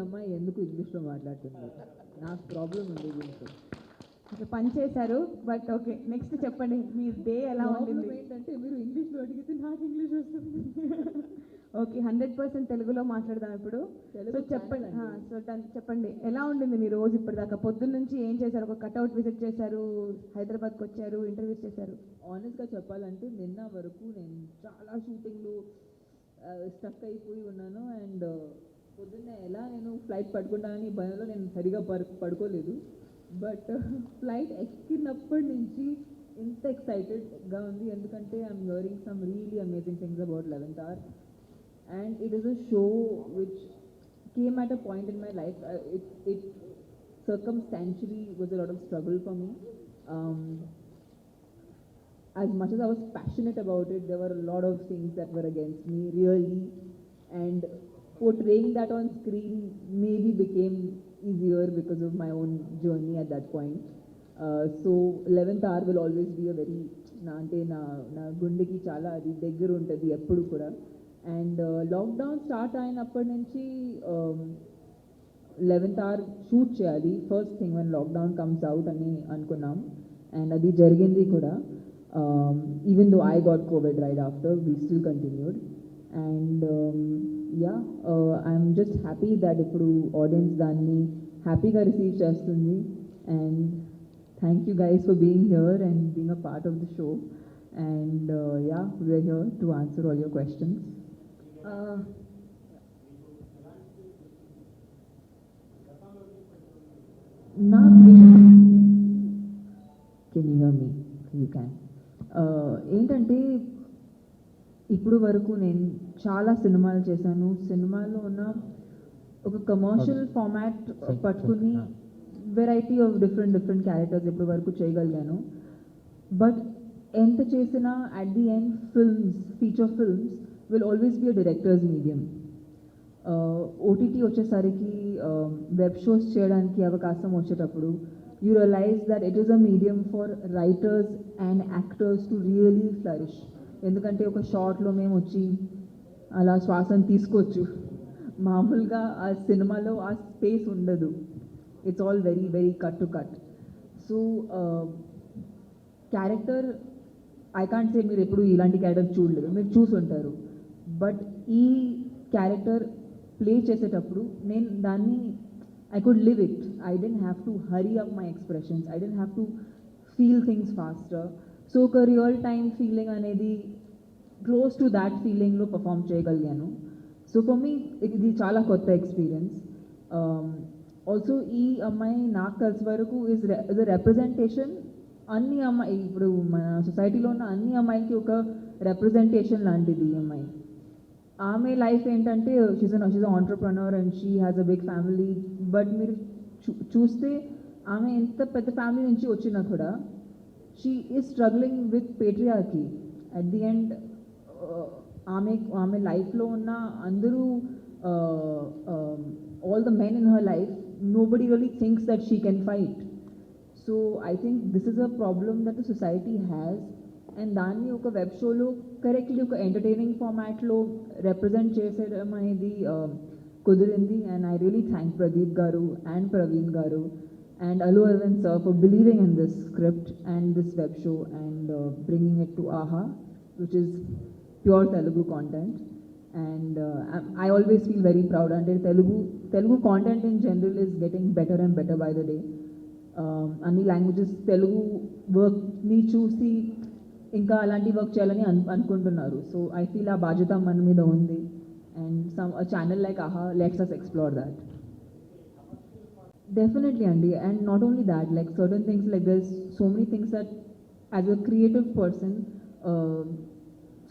అమ్మాయి ఎందుకు ఇంగ్లీష్లో మాట్లాడుతుంది, నాకు ప్రాబ్లం ఉంది దీంతో. అట్లా పని చేశారు. బట్ ఓకే, నెక్స్ట్ చెప్పండి మీ డే ఎలా ఉండింది? ఏంటంటే మీరు ఇంగ్లీష్లో అడిగితే నాకు ఇంగ్లీష్ వస్తుంది. ఓకే, 100% తెలుగులో మాట్లాడదాం ఇప్పుడు. సో చెప్పండి, చెప్పండి ఎలా ఉండింది మీ రోజు ఇప్పటిదాకా? పొద్దున్న నుంచి ఏం చేశారు? ఒక కట్అవుట్ విజిట్ చేశారు, హైదరాబాద్కి వచ్చారు, ఇంటర్వ్యూస్ చేశారు. ఆనెస్ట్గా చెప్పాలంటే నిన్న వరకు నేను చాలా షూటింగ్లు స్టక్ అయిపోయి ఉన్నాను. అండ్ పొద్దున్నే ఎలా నేను ఫ్లైట్ పడుకుంటానని భయంలో నేను సరిగా పడుకోలేదు. బట్ ఫ్లైట్ ఎక్కినప్పటి నుంచి ఇంత ఎక్సైటెడ్గా ఉంది, ఎందుకంటే I'm hearing some really amazing things about 11th Hour. And it is a show which came at a point in my life. It circumstantially was a lot of struggle for me. As much as I was passionate about it, there were a lot of things that were against me, really. And portraying that on screen maybe became easier because of my own journey at that point. So 11th Hour will always be a very na gundeki chala adi deggaru untadi eppudu kuda. And lockdown start అయినప్పటి నుంచి 11th Hour shoot చేయాలి first thing one lockdown comes out అని అనుకున్నాం. And అది జరిగింది కూడా. Even though I got covid right after, we still continued. And I'm just happy that ఇప్పుడు audience దాన్ని హ్యాపీగా రిసీవ్ చేస్తుంది. And thank you guys for being here and being a part of the show. And we're here to answer all your questions. ఏంటంటే ఇప్పుడు వరకు నేను చాలా సినిమాలు చేశాను. సినిమాలో ఉన్న ఒక కమర్షియల్ ఫార్మాట్ పట్టుకుని వెరైటీ ఆఫ్ డిఫరెంట్ క్యారెక్టర్స్ ఇప్పుడు వరకు చేయగలిగాను. బట్ ఎంత చేసినా at the end films, feature films will always be a director's medium. OTT వచ్చేసరికి వెబ్ షోస్ చేయడానికి అవకాశం వచ్చేటప్పుడు you realize that it is a medium for writers and actors to really flourish. ఎందుకంటే ఒక షార్ట్లో మేము వచ్చి అలా శ్వాసను తీసుకోవచ్చు, మామూలుగా ఆ సినిమాలో ఆ స్పేస్ ఉండదు. It's all very very cut to cut. So character I can't say మీరు ఎప్పుడు ఇలాంటి క్యారెక్టర్ చూడలేదు, మీరు చూసుంటారు. బట్ ఈ క్యారెక్టర్ ప్లే చేసేటప్పుడు నేను దాన్ని I could live it. I didn't have to hurry up my expressions, I didn't have to feel things faster. So ఒక రియల్ టైమ్ ఫీలింగ్ అనేది క్లోజ్ టు దాట్ ఫీలింగ్లో పర్ఫామ్ చేయగలిగాను. సో ఫర్ మీ ఇది చాలా కొత్త ఎక్స్పీరియన్స్. ఆల్సో ఈ అమ్మాయి నాకు తెలిసి వరకు ఇస్ రిప్రజెంటేషన్. అన్ని అమ్మాయి ఇప్పుడు మన సొసైటీలో ఉన్న అన్ని అమ్మాయిలకి ఒక రిప్రజెంటేషన్ లాంటిది ఈ అమ్మాయి. ఆమె లైఫ్ ఏంటంటే she's an entrepreneur and she has a big family. But మీరు చూస్తే ఆమె ఎంత పెద్ద ఫ్యామిలీ నుంచి వచ్చినా కూడా she is struggling with patriarchy. At the end ఆమె లైఫ్లో ఉన్న అందరూ all the men in her life, nobody really thinks that she can fight. So I think this is a problem that the society has. And దాన్ని ఒక web షోలో correctly ఒక entertaining ఫార్మాట్లో represent చేసేయడం అనేది కుదిరింది. And I really thank Pradeep garu and Praveen garu and Allu Aravind sir for believing in this script and this web show and bringing it to Aha, which is pure Telugu content. And I always feel very proud. అంటే Telugu content in general is getting better and better by the day. అన్ని languages Telugu వర్క్ని చూసి ఇంకా అలాంటి work చేయాలని అనుకుంటున్నారు. So I feel ఆ బాధ్యత మన మీద ఉంది. And a channel like AHA lets us explore that. Definitely అండి. And not only that, like certain things, like there's so many things that as a creative person,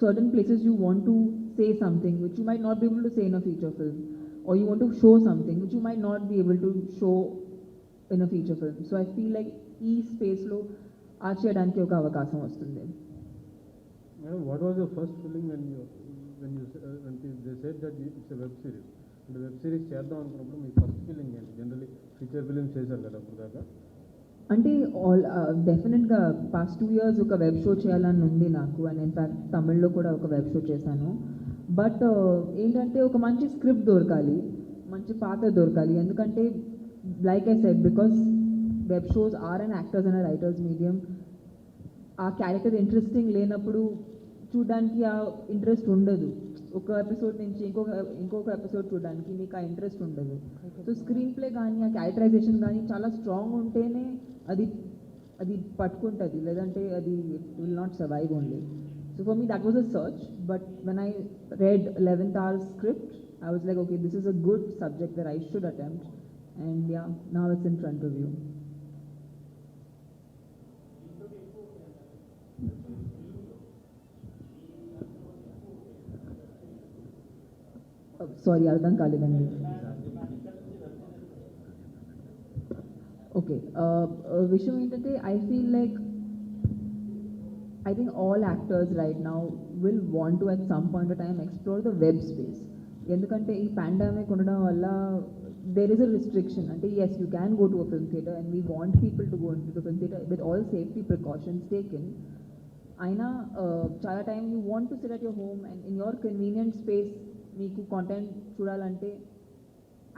certain places you want to say something which you might not be able to say in a feature film, or you want to show something which you might not be able to show in a feature film. So I feel like ఈ స్పేస్లో ఆ చేయడానికి ఒక అవకాశం వస్తుంది. Madam, what was your first feeling when they said that it's a web series? అంటే web series చేద్దాం అనుకున్నప్పుడు మీ ఫస్ట్ ఫీలింగ్ ఏంటి? జనరల్లీ ఫీచర్ ఫిలిమ్స్ చేశారు కదా అప్పుడు దాకా. అంటే డెఫినెట్గా పాస్ట్ 2 years ఒక వెబ్ షో చేయాలని ఉంది నాకు. అండ్ ఇన్ఫ్యాక్ట్ తమిళ్లో కూడా ఒక వెబ్ షో చేశాను. బట్ ఏంటంటే ఒక మంచి స్క్రిప్ట్ దొరకాలి. మంచి పాత్ర దొరకాలి. ఎందుకంటే like I said, because web shows are and actors and writers medium, ఆ క్యారెక్టర్ ఇంట్రెస్టింగ్ లేనప్పుడు చూడడానికి ఆ ఇంట్రెస్ట్ ఉండదు. ఒక ఎపిసోడ్ నుంచి ఇంకొక ఎపిసోడ్ చూడడానికి మీకు ఆ ఇంట్రెస్ట్ ఉండదు. సో స్క్రీన్ ప్లే కానీ ఆ క్యారెక్టరైజేషన్ కానీ చాలా స్ట్రాంగ్ ఉంటేనే అది అది పట్టుకుంటుంది, లేదంటే అది will not survive only. So for me that was a search, but when I read 11th hour script, I was like, okay, this is a good subject that I should attempt, and yeah, now it's in front of you. Sorry, అర్థం కాలేదండి. Okay, విషయం ఏంటంటే I feel like I think all actors right now will want to at some point of time explore the web space. ఎందుకంటే ఈ pandemic ఉండడం వల్ల there is a restriction. అంటే yes, you can go to a film theatre and we want people to go into the film theatre with all safety precautions taken. అయినా చాలా time you want to sit at your home and in your convenient space మీకు content చూడాలంటే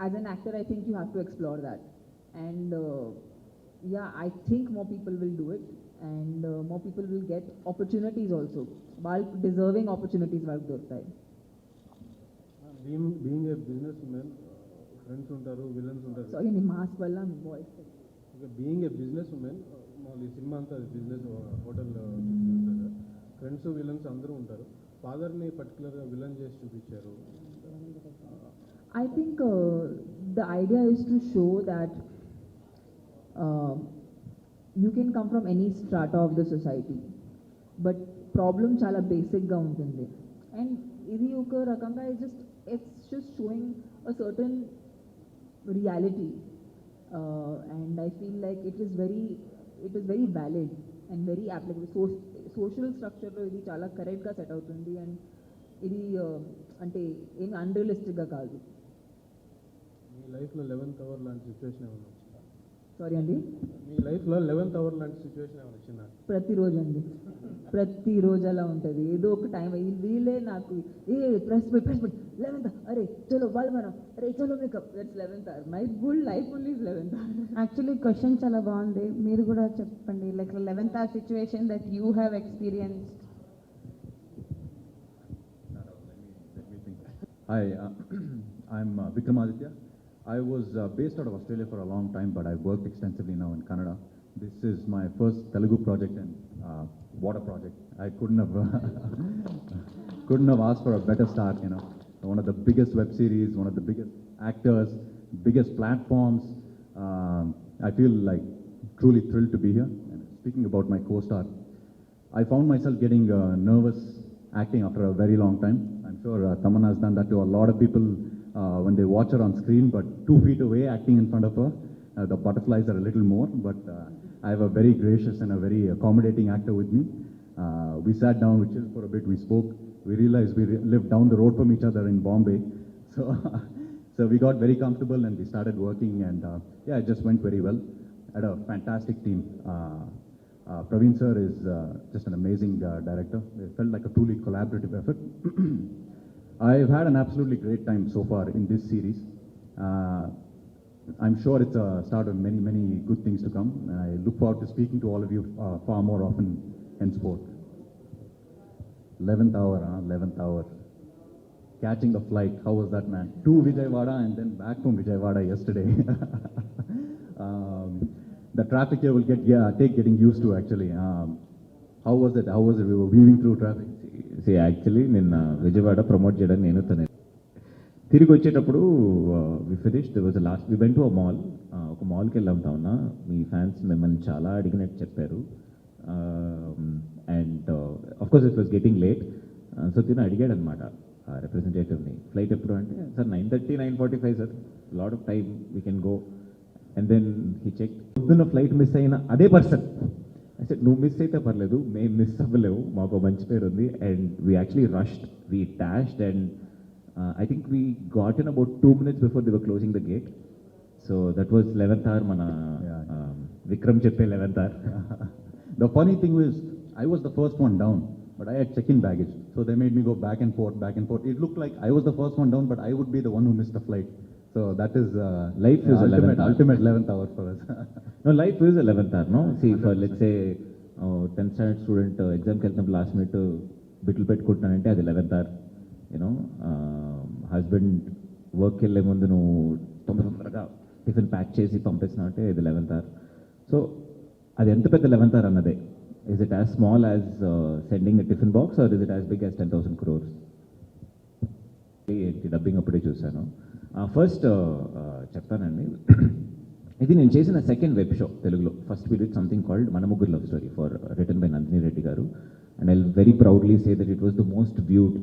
as an actor I think you have to explore that. And yeah, I think more people will do it. And more people will get opportunities also. Bulk deserving opportunities వాళ్ళకి దొరుకుతాయి. Being a business man, friends ఉంటారు, villains ఉంటారు. Sorry, నీ mask వల్ల మీ voice. Okay, being a business man, ఈ cinema అంతా అది బిజినెస్, హోటల్ ఫ్రెండ్స్ విలన్స్ అందరూ ఉంటారు. ఫాదర్ని పర్టికులర్గా విలన్ చేసి చూపించారు. I think the idea is to show that you can come from any strata of the society, but problem చాలా బేసిక్గా ఉంటుంది. అండ్ ఇది ఒక రకంగా it's just showing a certain reality, and I feel like it is very valid and very applicable. Social structureలో ఇది చాలా కరెక్ట్గా set అవుతుంది, అండ్ ఇది అంటే ఏమి అన్రియలిస్టిక్గా కాదు. మీ లైఫ్లో 11th hour లాంటి సిచ్యువేషన్ ఏమైనా వచ్చిందా? సారీ అండి, మీ లైఫ్లో 11th hour లాంటి సిచ్యువేషన్ ఏమైనా వచ్చిందా? ప్రతిరోజు అండి, ప్రతిరోజు అలా ఉంటుంది. ఏదో ఒక టైం వీళ్ళే నాకు ప్రెస్ 11th, అరే చలో వాళ్ళు మనం, అరే చలో makeup, that's 11th hour. My full life only is 11th hour. Actually question చాలా బాగుంది, మీరు కూడా చెప్పండి, like 11th hour situation that you have experienced. Hi, I'm Vikramaditya. I was based out of Australia for a long time, but I've worked extensively now in Kannada. This is my first Telugu project, and what a project. I couldn't have asked for a better start, you know. One of the biggest web series, one of the biggest actors, biggest platforms. I feel like truly thrilled to be here. And speaking about my co-star, I found myself getting nervous acting after a very long time. I'm sure Tamanna has done that to a lot of people when they watch her on screen, but 2 feet away acting in front of her, the butterflies are a little more, but I have a very gracious and a very accommodating actor with me. We sat down, we chilled for a bit, we spoke, we realized we lived down the road from each other in Bombay, so we got very comfortable and we started working, and yeah, it just went very well. Had a fantastic team. Praveen sir is just an amazing director. It felt like a truly collaborative effort. I've had an absolutely great time so far in this series. I'm sure it's a start of many, many good things to come. And I look forward to speaking to all of you far more often henceforth. 11th hour, 11th hour. Catching the flight, how was that, man? To Vijayawada and then back from Vijayawada yesterday. The traffic here will take getting used to actually. How was it? We were weaving through traffic. Actually నిన్న Vijayawada promote చేయడానికి నేను తనే తిరిగి వచ్చేటప్పుడు we finish the was last we went to a mall. ఒక మాల్కి వెళ్ళాం తావున. మీ fans మిమ్మల్ని చాలా అడిగినట్టు చెప్పారు, and of course it was getting late. So తిన అడిగాడు అనమాట రిప్రజెంటేటివ్ని, ఫ్లైట్ ఎప్పుడు అంటే, sir 9:30 9:45 sir, lot of time we can go. And then he check, పొద్దున్న ఫ్లైట్ మిస్ అయిన అదే పర్సన్ అంటే నువ్వు మిస్ అయితే పర్లేదు, మేము మిస్ అవ్వలేవు, మాకు మంచి పేరు ఉంది. And we actually rushed, we dashed, and I think we got in about 2 minutes before they were closing the gate. So that was 11th hour, మన విక్రమ్ చెప్పే 11th hour. The funny thing was, I was the first one down, but I had check-in baggage. So they made me go back and forth, back and forth. It looked like I was the first one down, but I would be the one who missed the flight. So So that is Life is 11th hour. ultimate 11th hour for us. No, life is 11th hour, no? See, for let's say 10th standard student ఎగ్జామ్కి వెళ్తున్నప్పుడు last minute బిట్లు పెట్టుకుంటున్నానంటే అది 11th hour. You know husband వర్క్కి వెళ్ళే ముందు నువ్వు తొందరగా tiffin pack చేసి పంపిస్తున్నావు అంటే ఇది 11th hour. సో అది ఎంత పెద్ద 11th hour అన్నదే. Is it as small as sending a tiffin box or is it as big as 10,000 crores? ఏంటి డబ్బింగ్ అప్పుడే చూశాను. ఫస్ట్ చెప్తానండి, ఇది నేను చేసిన సెకండ్ వెబ్ షో తెలుగులో. First we did something called మన ముగ్గురు love story for written by Nandini Reddy garu. And I very proudly say that it was the most viewed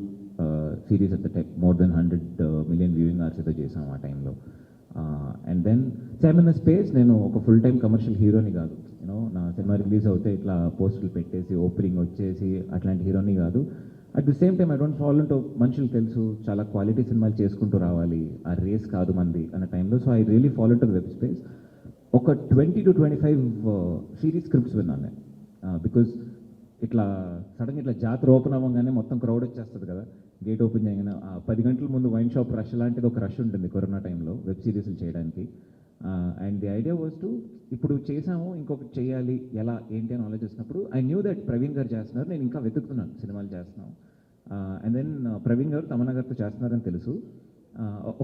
series at the time. More than 100 million viewing hours అయితే చేసాం ఆ టైంలో. And then same in space నేను ఒక full time commercial హీరోని కాదు. You know నా cinema release అవుతే ఇట్లా పోస్టులు పెట్టేసి ఓపెనింగ్ వచ్చేసి అట్లాంటి హీరోని కాదు. At the same time I don't follow into, మనుషులు తెలుసు చాలా క్వాలిటీ సినిమాలు చేసుకుంటూ రావాలి, ఆ రేస్ కాదు మంది అన్న టైంలో. So I really follow into the Webb space. ఒక 20 to 25 సిరీస్ స్క్రిప్ట్స్ విన్నాను నేను. బికాజ్ ఇట్లా సడన్గా ఇట్లా జాతర ఓపెన్ అవ్వగానే మొత్తం క్రౌడ్ వచ్చేస్తుంది కదా, గేట్ ఓపెన్ చేయగానే 10 గంటల ముందు వైన్ షాప్ రష్ లాంటిది ఒక రష్ ఉంటుంది కరోనా టైంలో వెబ్ సిరీస్లు చేయడానికి. And the idea was to, ఇప్పుడు చేసాము ఇంకొకటి చేయాలి, ఎలా ఏంటి అని ఆలోచిస్తున్నప్పుడు ఐ న్యూ దట్ ప్రవీణ్ గారు చేస్తున్నారు, నేను ఇంకా వెతుకుతున్నాను సినిమాలు చేస్తున్నాం. అండ్ దెన్ ప్రవీణ్ గారు తమన్నా గారితో చేస్తున్నారని తెలుసు.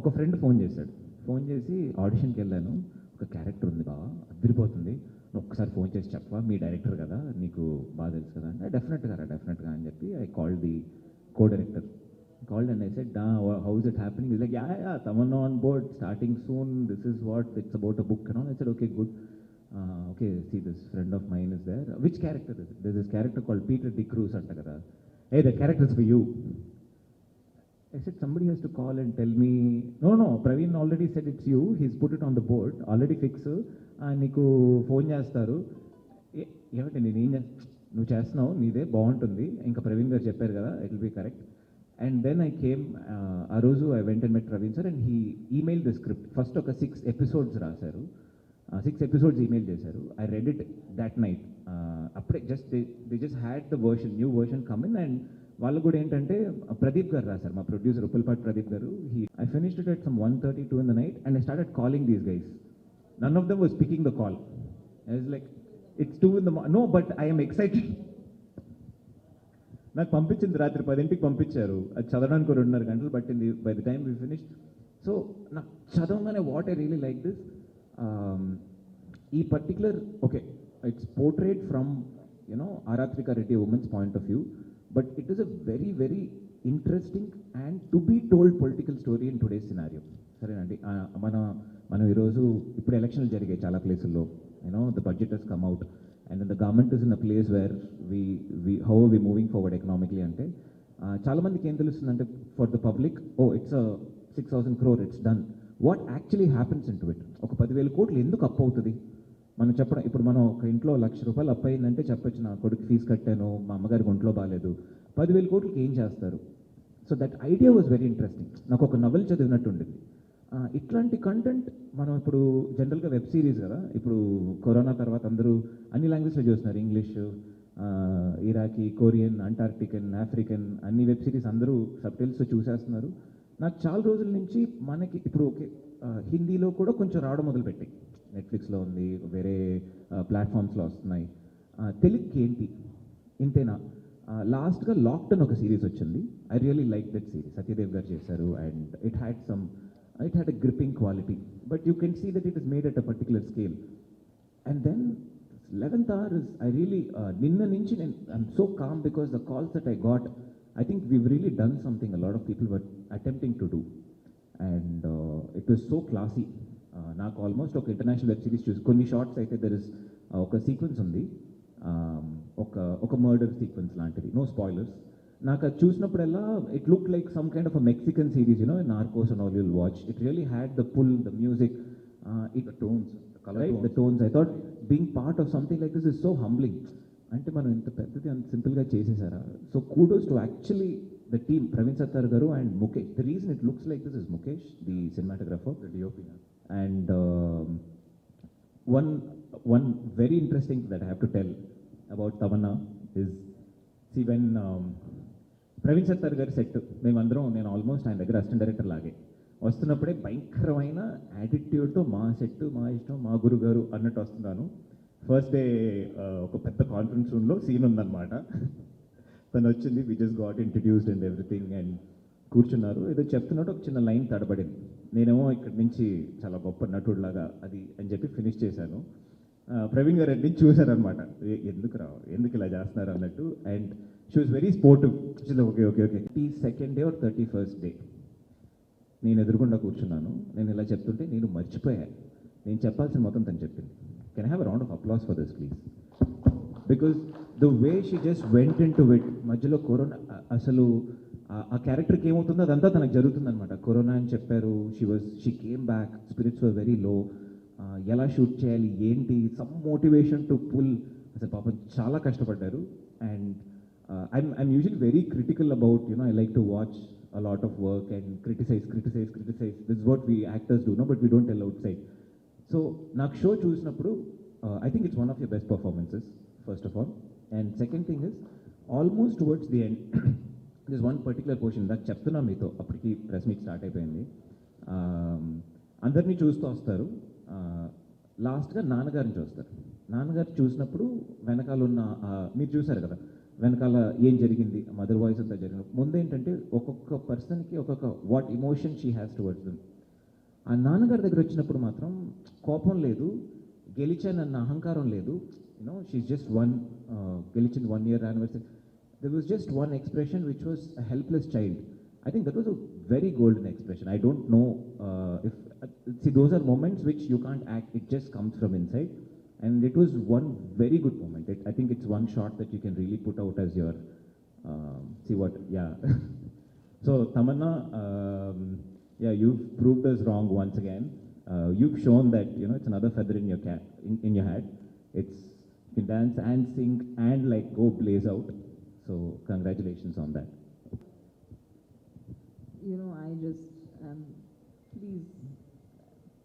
ఒక ఫ్రెండ్ ఫోన్ చేశాడు. ఫోన్ చేసి ఆడిషన్కి వెళ్ళాను, ఒక క్యారెక్టర్ ఉంది బాగా అదిరిపోతుంది, నువ్వు ఒక్కసారి ఫోన్ చేసి చెప్పవా, మీ డైరెక్టర్ కదా నీకు బాగా తెలుసు కదా అంటే డెఫినెట్గా అని చెప్పి I called the co-director. Called and I said, how is it happening? He's like, yeah, Tamanna on board, starting soon, this is what, it's about a book and all. I said, okay, good. Okay, see, this friend of mine is there. Which character is it? There's this character called Peter D. Cruz anta kada. Hey, the character is for you. I said, somebody has to call and tell me, no, Praveen already said it's you, he's put it on the board, already fix, నీకు phone చేస్తారు. ఏమంటే నువ్వు చేస్తున్నావు, నీదే బాగుంటుంది, ఇంకా ప్రవీణ్ గారు చెప్పారు కదా, it will be correct. And then I came, ఆ రోజు I went and met Praveen sir and he email the script. First ఒక 6 episodes రాశారు, 6 episodes ఈమెయిల్ చేశారు. I read it that night. అప్పుడే they just had the version, new version come in. And వాళ్ళు కూడా ఏంటంటే ప్రదీప్ గారు రాశారు, మా ప్రొడ్యూసర్ ఉప్పల్పాటి ప్రదీప్ గారు. I finished it at some 1:32 in the night and I started calling these guys. None of them was picking the call. I was like, it's 2 in the morning. No, but I am excited. నాకు పంపించింది రాత్రి 10ంటికి పంపించారు, అది చదవడానికి 2.5 గంటలు పట్టింది by the time we finish. So నాకు చదవగానే what I really like this, ఈ particular, okay, it's portrait from Aarathrika Reddy women's point of view, but it is a very very interesting and to be told political story in today's scenario. సరేనండి, మనం ఈరోజు ఇప్పుడు ఎలక్షన్లు జరిగాయి చాలా ప్లేసుల్లో, the budget has come out and then the government is in a place where how are we moving forward economically అంటే చాలా మందికి ఏం తెలుస్తుందంటే for the public, it's 6,000 crore, it's done. What actually happens in to it? ఒక 10,000 కోట్లు ఎందుకు అప్పు అవుతుంది మనం చెప్పడం. ఇప్పుడు మనం ఒక ఇంట్లో 1,00,000 రూపాయలు అప్పు అయిందంటే చెప్పొచ్చు, నా కొడుకు ఫీజు కట్టాను, మా అమ్మగారికి ఒంట్లో బాగాలేదు. 10,000 కోట్లకి ఏం చేస్తారు? So that idea was very interesting. నాకు ఒక నవల్ చదివినట్టు ఉండేది. ఇట్లాంటి కంటెంట్ మనం ఇప్పుడు జనరల్గా వెబ్ సిరీస్ కదా, ఇప్పుడు కరోనా తర్వాత అందరూ అన్ని లాంగ్వేజ్లో చూస్తున్నారు, ఇంగ్లీష్, ఇరాకీ, కొరియన్, అంటార్క్టికన్, ఆఫ్రికన్, అన్ని వెబ్ సిరీస్ అందరూ సబ్టైటిల్స్తో చూసేస్తున్నారు. నాకు చాలా రోజుల నుంచి మనకి ఇప్పుడు ఓకే హిందీలో కూడా కొంచెం రావడం మొదలుపెట్టాయి, నెట్ఫ్లిక్స్లో ఉంది, వేరే ప్లాట్ఫామ్స్లో వస్తున్నాయి. తెలుగుకి ఏంటి ఇంతేనా? లాస్ట్గా లాక్డౌన్ ఒక సిరీస్ వచ్చింది, I really like that series, Satyadev గారు చేశారు. And it had a gripping quality, but you can see that it is made at a particular scale. And then 11th hour is, I really ninna nunchi I'm so calm because the calls that I got, I think we've really done something a lot of people were attempting to do, and it was so classy. నాకు almost ఒక international web series చూసి కొన్ని shorts అయితే there is ఒక sequence ఉంది, ఒక murder sequence లాంటిది, no spoilers. నాకు అది చూసినప్పుడల్లా it look like some kind of a Mexican series, Narcos and all you'll watch. It really had the pull, the music, the tones, the tones. I thought being part of something like this is so humbling. అంటే మనం ఇంత పెద్దది అంత సింపుల్గా చేసేసారా? So kudos to actually the team, Praveen Sattar garu and Mukesh. The reason it looks like this is Mukesh, the cinematographer, the DOP. And one very interesting that I have to tell about Tamanna is, see, when Praveen Sattar గారి set మేమందరం, నేను almost ఆయన దగ్గర assistant director లాగే, వస్తున్నప్పుడే భయంకరమైన యాటిట్యూడ్తో మా set మా ఇష్టం మా గురుగారు అన్నట్టు వస్తున్నాను. ఫస్ట్ డే ఒక పెద్ద కాన్ఫరెన్స్ రూమ్లో సీన్ ఉందన్నమాట. తను వచ్చింది, we just got introduced and everything, and కూర్చున్నారు. ఏదో చెప్తున్నట్టు ఒక చిన్న లైన్ తడబడింది. నేనేమో ఇక్కడి నుంచి చాలా గొప్ప నటుడిలాగా అది అని చెప్పి ఫినిష్ చేశాను. ప్రవీణ్ గారు అన్ని చూశారనమాట, ఎందుకు ఇలా చేస్తున్నారు అన్నట్టు. And she was very sportive. Okay okay okay 32nd day or 31st day నేను ఎదురుకుండా కూర్చున్నాను. నేను ఇలా చెప్తుంటే నేను మర్చిపోయాను, నేను చెప్పాల్సిన మొత్తం తను చెప్పింది. Can I have round of applause for this please? Because the way she just went in to it. మధ్యలో కరోనా, అసలు ఆ క్యారెక్టర్కి ఏమవుతుందో అదంతా తనకు జరుగుతుందనమాట. కరోనా అని చెప్పారు, she came back, spirits were very low. ఎలా షూట్ చేయాలి ఏంటి, సమ్ మోటివేషన్ టు పుల్. అసలు పాపం చాలా కష్టపడ్డారు. And I'm usually very critical about, I like to watch a lot of work and criticize. This is what we actors do, no? But we don't tell outside. So, నాకు show చూసినప్పుడు I think it's one of your best performances, first of all. And second thing is, almost towards the end, there's one particular portion that చెప్తున్నా మీతో, అప్పటికి press meet start అయిపోయింది. అందరినీ చూస్తూ వస్తారు, లాస్ట్గా నాన్నగారిని చూస్తారు. నాన్నగారు చూసినప్పుడు వెనకాల ఉన్న మీరు చూసారు కదా, వెనకాల ఏం జరిగింది, మదర్ వాయిస్ అంతా జరిగింది. ముందేంటంటే ఒక్కొక్క పర్సన్కి ఒక్కొక్క what emotion she has towards them. ఆ నాన్నగారి దగ్గర వచ్చినప్పుడు మాత్రం కోపం లేదు, గెలిచానన్న అహంకారం లేదు. షీఈ్ జస్ట్ గెలిచిన 1 year anniversary. There was just one expression which was a helpless child. I think that was a very golden expression. I don't know if see, those are moments which you can't act, it just comes from inside. And it was one very good moment. I think it's one shot that you can really put out as your see what, yeah. So Tamanna, yeah, you've proved us wrong once again. You've shown that it's another feather in your cap, in your hat. It's, you can dance and sing and like go blaze out. So congratulations on that. I just please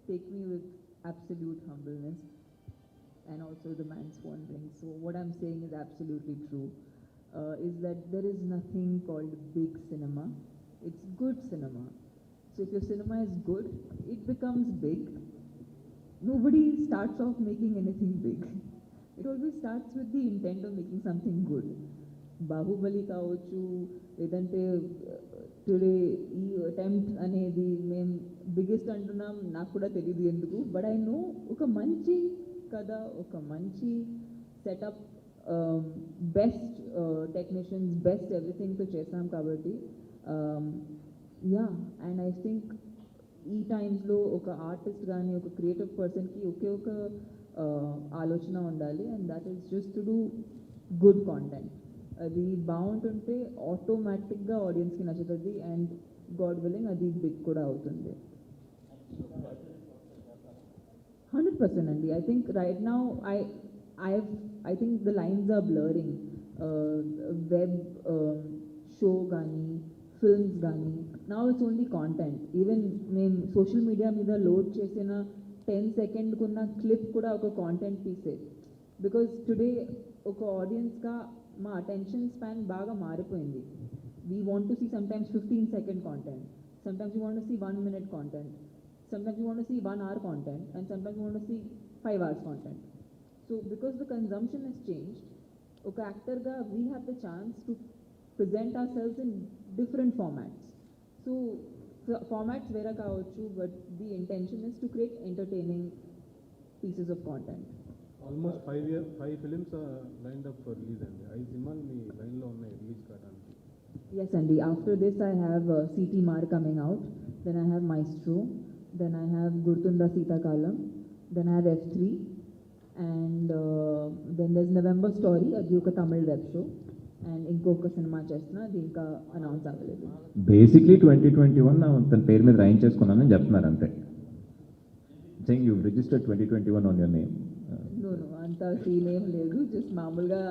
take me with absolute humbleness. And also the man's wondering. So what I'm saying is absolutely true. Is that there is nothing called big cinema. It's good cinema. So if your cinema is good, it becomes big. Nobody starts off making anything big. It always starts with the intent of making something good. Bahubali కావచ్చు, లేదంటే today ఈ attempt అనేది మేము biggest అంటున్నాం, నాకు కూడా తెలియదు ఎందుకు. బట్ ఐ నో ఒక మంచి కదా, ఒక మంచి సెటప్, బెస్ట్ టెక్నీషియన్స్, బెస్ట్ ఎవ్రీథింగ్తో చేసాం కాబట్టి యా. అండ్ ఐ థింక్ ఈ టైమ్స్లో ఒక ఆర్టిస్ట్ కానీ ఒక క్రియేటివ్ పర్సన్కి ఒకే ఒక ఆలోచన ఉండాలి, and that is just to do good content. అది బాగుంటుంటే ఆటోమేటిక్గా ఆడియన్స్కి నచ్చుతుంది, అండ్ గాడ్ విల్లింగ్ అది బిగ్ కూడా అవుతుంది. 100% అండి. I think right now I think the lines are blurring. Web show కానీ ఫిల్మ్స్ కానీ now it's only content. Even మేము సోషల్ మీడియా మీద లోడ్ చేసిన 10 seconds కున్న క్లిప్ కూడా ఒక కాంటెంట్ పీసే. బికాజ్ టుడే ఒక ఆడియన్స్గా మా అటెన్షన్ స్పాన్ బాగా మారిపోయింది. We want to see sometimes 15-second content, sometimes we want to see 1 minute content, sometimes you want to see 1 hour content, and sometimes you want to see 5 hours content. So because the consumption has changed, oka actor ga we have the chance to present ourselves in different formats. So formats vera kavachu, but the intention is to create entertaining pieces of content. Almost 5 films are lined up for release and 5 సినిమాలు మీ లైన్లో ఉన్నాయి release కావడానికి. Yes, Andy. After this, I have CT Mar coming out. Then I have Maestro. Then I have Gurtunda Sita Kalam. Then I have F3. And then there's November Story, అది ఒక Tamil web show. And ఇంకొక cinema చేస్తున్నా, అది ఇంకా announce అవ్వలేదు. Basically 2021 తన పేరు మీద రాయించేసుకున్నానని చెప్తున్నారు అంతే. Saying you registered 2021 on your name. No అంత సీన్ ఏం లేదు. జస్ట్ మామూలుగా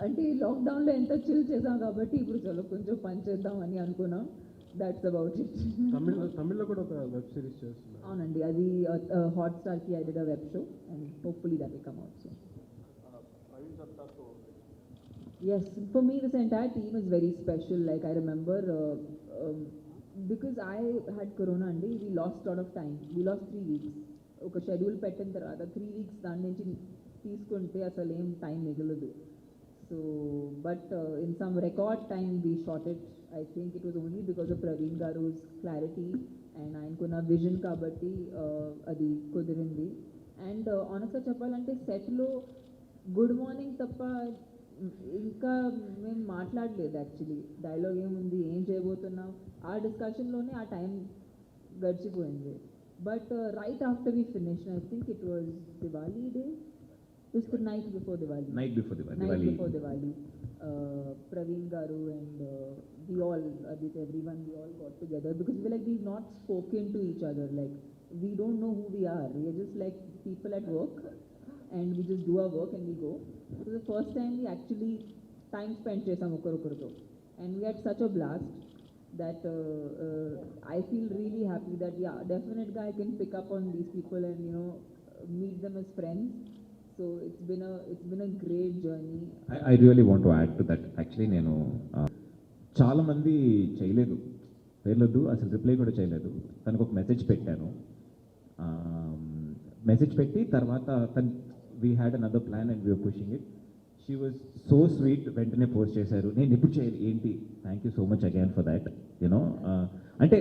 అంటే లాక్డౌన్లో ఎంత చిల్ చేసాం కాబట్టి ఇప్పుడు చలో కొంచెం పని చేద్దాం అని అనుకున్నాం. That's about it. తమిళ్లో కూడా ఒక వెబ్ సిరీస్ చేస్తున్నారు. అవునండి, అది హాట్‌స్టార్కి I did a web show and hopefully that will come out soon. Yes, for me this entire team is very special. Like I remember because I had corona అండి, we lost lot of time. We lost 3 weeks. ఒక schedule పెట్టిన తర్వాత 3 weeks దాని నుంచి తీసుకుంటే అసలు ఏం time మిగలదు. So but in some record time we shot it. I think it was only because of Praveen Garu's clarity and ఆయనకున్న విజన్ కాబట్టి అది కుదిరింది. అండ్ ఆనెస్ట్గా చెప్పాలంటే సెట్లో గుడ్ మార్నింగ్ తప్ప ఇంకా మేము మాట్లాడలేదు యాక్చువల్లీ. డైలాగ్ ఏముంది, ఏం చేయబోతున్నాం, ఆ డిస్కషన్లోనే ఆ టైం గడిచిపోయింది. But right after we finish, I think it was Diwali day, it's the night before Diwali. Night before Diwali. Night before Diwali. Praveen Garu and we all, everyone, we all got together because we've not spoken to each other. Like, we don't know who we are. We are just like people at work and we just do our work and we go. So the first time we actually time spent chesam okorokoroto and we had such a blast that I feel really happy that yeah, definitely I can pick up on these people and meet them as friends. So it's been a great journey. I really want to add to that. Actually, నేను చాలా మంది చేయలేదు, పేర్లొద్దు, అసలు reply కూడా చేయలేదు. తనకు ఒక message పెట్టాను. మెసేజ్ పెట్టి తర్వాత we had another plan and we're pushing it. She was so sweet, వెంటనే పోస్ట్ చేశారు, నేను ఎప్పుడు చేయాలి ఏంటి, thank you so much again for that. You know అంటే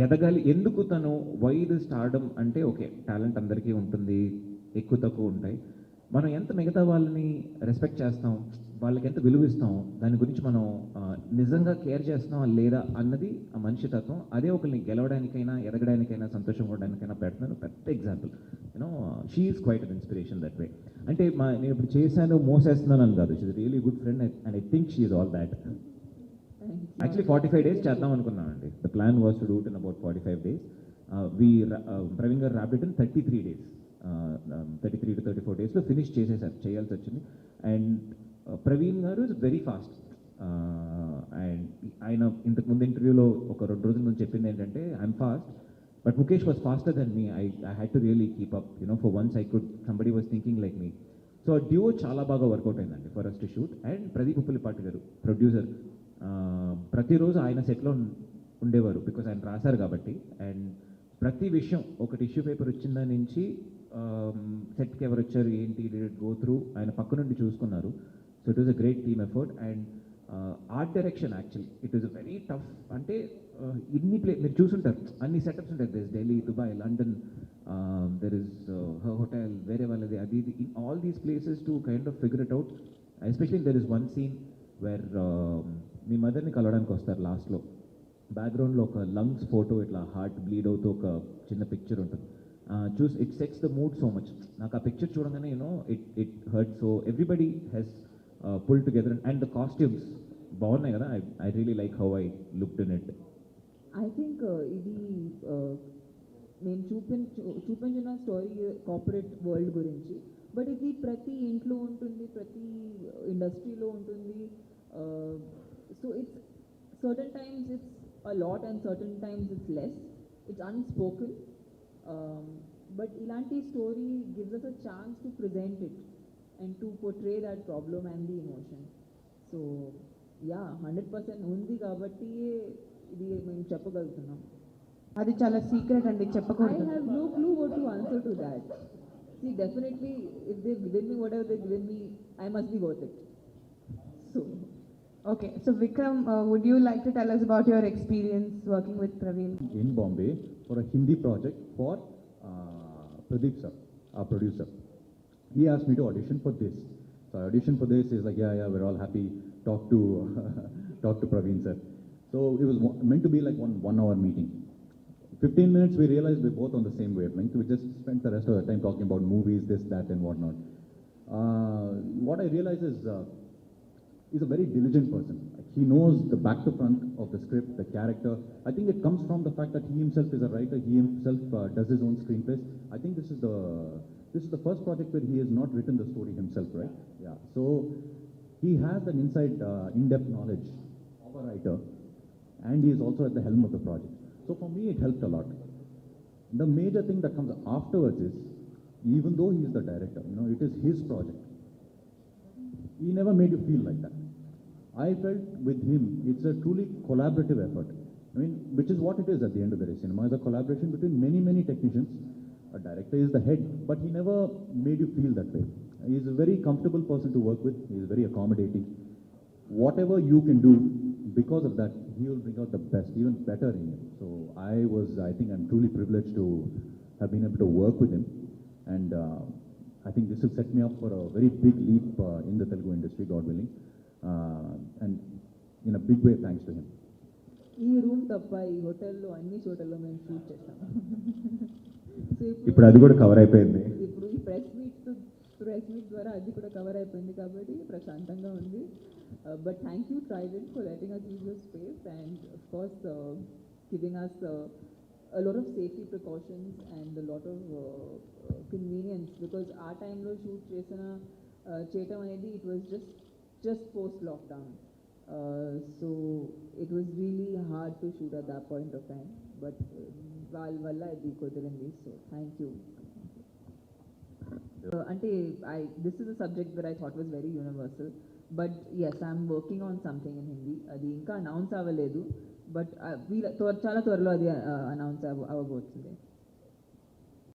ఎదగాలి ఎందుకు తను వై ది స్టార్డమ్ అంటే ఓకే, టాలెంట్ అందరికీ ఉంటుంది, ఎక్కువ తక్కువ ఉంటాయి. మనం ఎంత మిగతా వాళ్ళని రెస్పెక్ట్ చేస్తాం, వాళ్ళకి ఎంత విలువ ఇస్తాం, దాని గురించి మనం నిజంగా కేర్ చేస్తున్నాం లేదా అన్నది ఆ మనిషి తత్వం. అదే ఒకరిని గెలవడానికైనా ఎదగడానికైనా సంతోషం పడడానికైనా పెడుతున్నాను పెద్ద example. You know she is quite an inspiration that way. అంటే నేను ఇప్పుడు చేశాను మోసేస్తున్నాను అని కాదు, she is really good friend and I think she is all that. Actually 45 days చేద్దాం అనుకున్నామండి. The plan was to do it in about 45 days. Praveen garu wrap it in 33 days. 33 to 34 daysలో ఫినిష్ చేసేసారు, చేయాల్సి వచ్చింది. అండ్ ప్రవీణ్ గారు ఇస్ వెరీ ఫాస్ట్. అండ్ ఆయన ఇంతకుముందు ఇంటర్వ్యూలో ఒక 2 రోజుల ముందు చెప్పింది ఏంటంటే, I'm fast but Mukesh was faster than me. I had to really keep up, for once I could, somebody was thinking like me. So ఆ డ్యూో చాలా బాగా వర్కౌట్ అయిందండి for us to shoot. And Pradeep Uppalapati garu producer, ప్రతిరోజు ఆయన సెట్లో ఉండేవారు because ఆయన రాశారు కాబట్టి. అండ్ ప్రతి విషయం, ఒక టిష్యూ పేపర్ వచ్చిందా నుంచి సెట్కి ఎవరు వచ్చారు ఏంటి గో త్రూ ఆయన పక్క నుండి చూసుకున్నారు. So it was a great team effort. And art direction actually it was a very tough. అంటే ఇన్ని మీరు చూసుంటారు, అన్ని సెటప్స్ ఉంటాయి. There is Delhi, Dubai, London, there is hotel, వేరే వాళ్ళది, అది ఇది, in all these places to kind of figure it out. Especially there is one scene where మీ మదర్ని కలవడానికి వస్తారు లాస్ట్లో. బ్యాక్గ్రౌండ్లో ఒక లంగ్స్ ఫోటో, ఇట్లా హార్ట్ బ్లీడ్ అవుతూ ఒక చిన్న పిక్చర్ ఉంటుంది. చూసి it sets the mood so much. నాకు ఆ పిక్చర్ చూడగానే it hurt. So everybody has pull together. And the costumes బాగున్నాయి కదా. I really like how I looked in it. I think ఇది నేను చూపించిన స్టోరీ కార్పొరేట్ వరల్డ్ గురించి, బట్ ఇది ప్రతి ఇంట్లో ఉంటుంది, ప్రతి ఇండస్ట్రీలో ఉంటుంది. So it's certain times it's a lot and certain times it's less. It's unspoken. But ilanti story gives us a chance to present it and to portray that problem and the emotion. So yeah, 100% undi kabatti idi mem cheppagalugunnam. అది చాలా secret అండి, I చెప్పకూడదు. have no clue what to answer to that. See, definitely if they've given me whatever they've given me, I must be worth it. So Okay, so Vikram, would you like to tell us about your experience working with Praveen? In Bombay for a Hindi project for Pradeep sir, our producer. He asked me to audition for this. So I auditioned for this. He's like, yeah, we're all happy. Talk to Praveen sir. So it was meant to be like one hour meeting. 15 minutes we realized we're both on the same wavelength. We just spent the rest of the time talking about movies, this, that, and whatnot. What I realized is he's a very diligent person. He knows the back to front of the script, the character. I think it comes from the fact that he himself is a writer. He himself does his own screenplays. I think this is the first project where he has not written the story himself, right? Yeah. So he has an inside, in-depth knowledge of a writer, and he is also at the helm of the project. So for me, it helped a lot. The major thing that comes afterwards is, even though he is the director, it is his project. He never made you feel like that. I felt with him, it's a truly collaborative effort. I mean, which is what it is at the end of the day. Cinema is a collaboration between many, many technicians. A director is the head, but he never made you feel that way. He's a very comfortable person to work with. He's very accommodating. Whatever you can do, because of that, he will bring out the best, even better in you. So I think I'm truly privileged to have been able to work with him. And I think this will set me up for a very big leap in the Telugu industry, God willing. And in a big way, thanks to him. ఈ room తప్ప ఈ హోటల్లో అన్ని చోట్లలో మేము shoot చేస్తాం. So ఇప్పుడు అది కూడా కవర్ అయిపోయింది. ఇప్పుడు ఈ ప్రెస్ మీట్ ద్వారా అది కూడా కవర్ అయిపోయింది కాబట్టి ప్రశాంతంగా ఉంది. But thank you Trident for letting us use your space and of course giving us a lot of safety precautions and a lot of convenience because ఆ టైంలో షూట్ చేయటం అనేది it was just post lockdown. So it was really hard to shoot at that point of time, but వాళ్ళ వల్ల అది కుదిరింది. So thank you. Ante this is a subject that I thought was very universal, but yes, I'm working on something in Hindi. అది ఇంకా announce అవ్వలేదు, but చాలా త్వరలో అది అనౌన్స్ అవ్వబోతుంది.